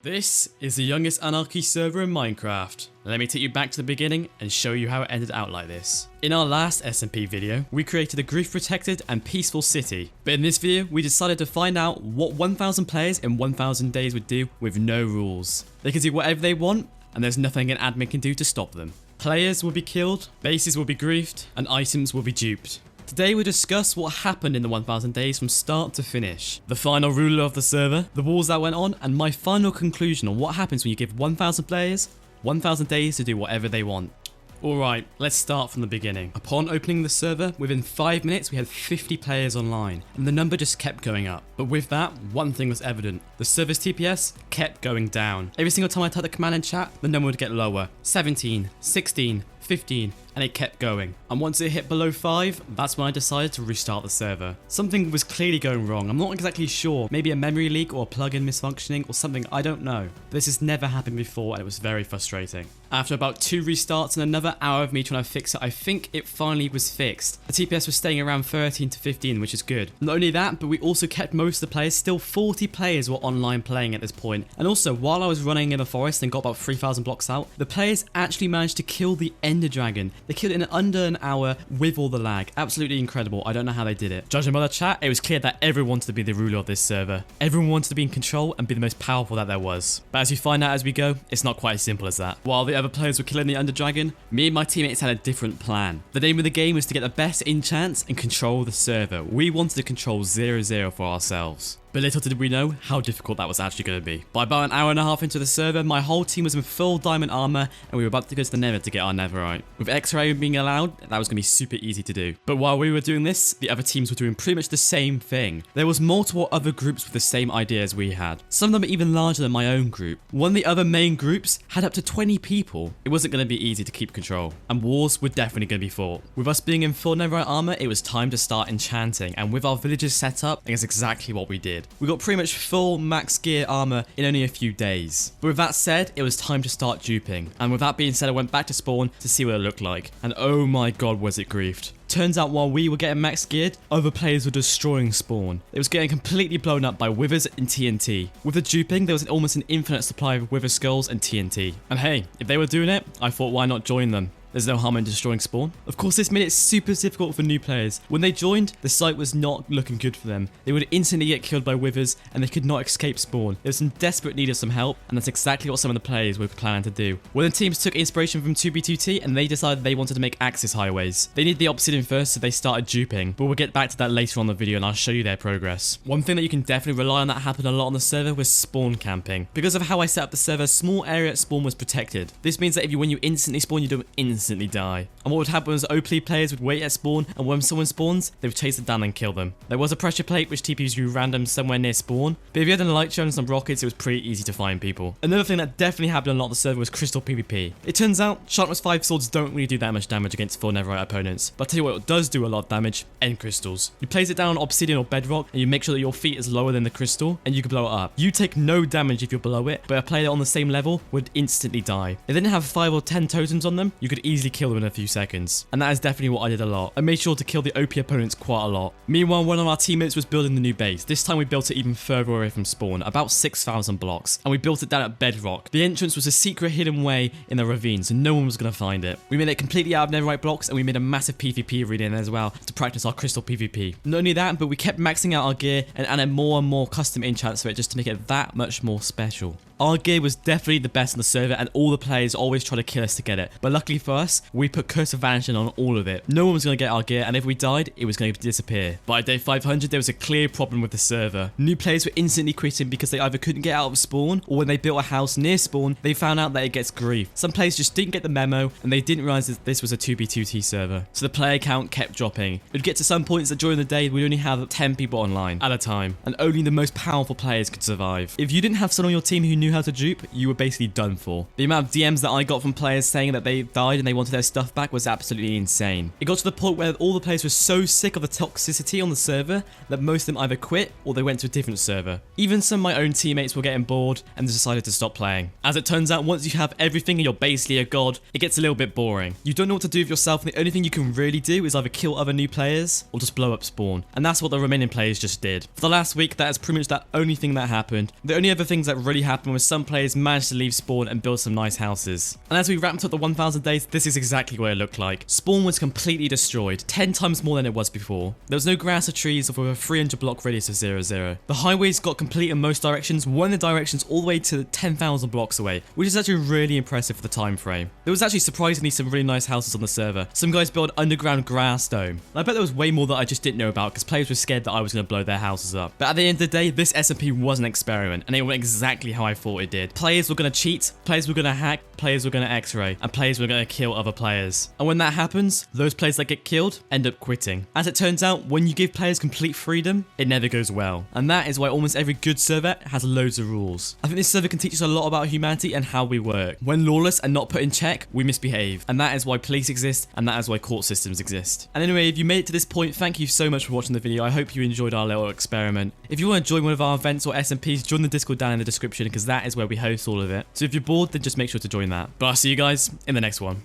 This is the youngest Anarchy server in Minecraft. Let me take you back to the beginning and show you how it ended out like this. In our last SMP video, we created a grief protected and peaceful city. But in this video, we decided to find out what 1000 players in 1000 days would do with no rules. They can do whatever they want, and there's nothing an admin can do to stop them. Players will be killed, bases will be griefed, and items will be duped. Today we'll discuss what happened in the 1000 days from start to finish, the final ruler of the server, the wars that went on, and my final conclusion on what happens when you give 1000 players 1000 days to do whatever they want. Alright, let's start from the beginning. Upon opening the server, within 5 minutes we had 50 players online, and the number just kept going up. But with that, one thing was evident. The server's TPS kept going down. Every single time I typed the command in chat, the number would get lower. 17, 16, 15, and it kept going. And once it hit below 5, that's when I decided to restart the server. Something was clearly going wrong. I'm not exactly sure. Maybe a memory leak or a plugin misfunctioning or something, I don't know. This has never happened before and it was very frustrating. After about 2 restarts and another hour of me trying to fix it, I think it finally was fixed. The TPS was staying around 13 to 15, which is good. Not only that, but we also kept most of the players. Still 40 players were online playing at this point. And also, while I was running in the forest and got about 3,000 blocks out, the players actually managed to kill the Ender Dragon. They killed it in under an hour with all the lag. Absolutely incredible. I don't know how they did it. Judging by the chat, it was clear that everyone wanted to be the ruler of this server. Everyone wanted to be in control and be the most powerful that there was. But as you find out as we go, it's not quite as simple as that. While the other players were killing the Ender Dragon, me and my teammates had a different plan. The name of the game was to get the best enchants and control the server. We wanted to control 0-0 for ourselves. But little did we know how difficult that was actually going to be. By about an hour and a half into the server, my whole team was in full diamond armor and we were about to go to the nether to get our netherite. With X-ray being allowed, that was going to be super easy to do. But while we were doing this, the other teams were doing pretty much the same thing. There was multiple other groups with the same idea as we had. Some of them are even larger than my own group. One of the other main groups had up to 20 people. It wasn't going to be easy to keep control. And wars were definitely going to be fought. With us being in full netherite armor, it was time to start enchanting. And with our villages set up, it's exactly what we did. We got pretty much full max gear armor in only a few days. But with that said, it was time to start duping. And with that being said, I went back to spawn to see what it looked like. And oh my god, was it griefed. Turns out while we were getting max geared, other players were destroying spawn. It was getting completely blown up by withers and TNT. With the duping, there was almost an infinite supply of wither skulls and TNT. And hey, if they were doing it, I thought why not join them? There's no harm in destroying spawn. Of course, this made it super difficult for new players. When they joined, the site was not looking good for them. They would instantly get killed by withers and they could not escape spawn. There was some desperate need of some help, and that's exactly what some of the players were planning to do. Well, the teams took inspiration from 2B2T and they decided they wanted to make access highways. They needed the obsidian first, so they started duping, but we'll get back to that later on in the video and I'll show you their progress. One thing that you can definitely rely on that happened a lot on the server was spawn camping. Because of how I set up the server, a small area at spawn was protected. This means that when you instantly spawn, you don't instantly die. And what would happen was OP players would wait at spawn, and when someone spawns, they would chase it down and kill them. There was a pressure plate which TPs you random somewhere near spawn, but if you had an light show and some rockets, it was pretty easy to find people. Another thing that definitely happened a lot on the server was crystal PvP. It turns out sharpness 5 swords don't really do that much damage against full netherite opponents, but I'll tell you what does do a lot of damage: end crystals. You place it down on obsidian or bedrock, and you make sure that your feet is lower than the crystal, and you can blow it up. You take no damage if you're below it, but a player on the same level would instantly die. If they didn't have 5 or 10 totems on them, you could easily kill them in a few seconds. And that is definitely what I did a lot. I made sure to kill the OP opponents quite a lot. Meanwhile, one of our teammates was building the new base. This time we built it even further away from spawn, about 6,000 blocks, and we built it down at bedrock. The entrance was a secret hidden way in the ravine, so no one was going to find it. We made it completely out of netherite blocks, and we made a massive PvP arena in there as well to practice our crystal PvP. Not only that, but we kept maxing out our gear and added more and more custom enchants to it just to make it that much more special. Our gear was definitely the best on the server and all the players always try to kill us to get it. But luckily for us, we put Curse of Vanishing on all of it. No one was going to get our gear, and if we died, it was going to disappear. By day 500, there was a clear problem with the server. New players were instantly quitting because they either couldn't get out of spawn, or when they built a house near spawn, they found out that it gets grief. Some players just didn't get the memo, and they didn't realize that this was a 2B2T server. So the player count kept dropping. It would get to some points that during the day, we'd only have 10 people online at a time, and only the most powerful players could survive. If you didn't have someone on your team who knew how to dupe, you were basically done for. The amount of DMs that I got from players saying that they died and they wanted their stuff back was absolutely insane. It got to the point where all the players were so sick of the toxicity on the server that most of them either quit or they went to a different server. Even some of my own teammates were getting bored and decided to stop playing. As it turns out, once you have everything and you're basically a god, it gets a little bit boring. You don't know what to do with yourself, and the only thing you can really do is either kill other new players or just blow up spawn. And that's what the remaining players just did. For the last week, that is pretty much the only thing that happened. The only other things that really happened as some players managed to leave spawn and build some nice houses. And as we wrapped up the 1000 days, this is exactly what it looked like. Spawn was completely destroyed, 10 times more than it was before. There was no grass or trees with a 300 block radius of 0-0. The highways got complete in most directions, one of the directions all the way to 10,000 blocks away, which is actually really impressive for the time frame. There was actually surprisingly some really nice houses on the server. Some guys built underground grass dome. And I bet there was way more that I just didn't know about because players were scared that I was going to blow their houses up. But at the end of the day, this SMP was an experiment and it went exactly how I thought it did. Players were going to cheat, players were going to hack, players were going to x-ray, and players were going to kill other players. And when that happens, those players that get killed end up quitting. As it turns out, when you give players complete freedom, it never goes well. And that is why almost every good server has loads of rules. I think this server can teach us a lot about humanity and how we work. When lawless and not put in check, we misbehave. And that is why police exist, and that is why court systems exist. And anyway, if you made it to this point, thank you so much for watching the video. I hope you enjoyed our little experiment. If you want to join one of our events or SMPs, join the Discord down in the description because that is where we host all of it. So if you're bored, then just make sure to join that. But I'll see you guys in the next one.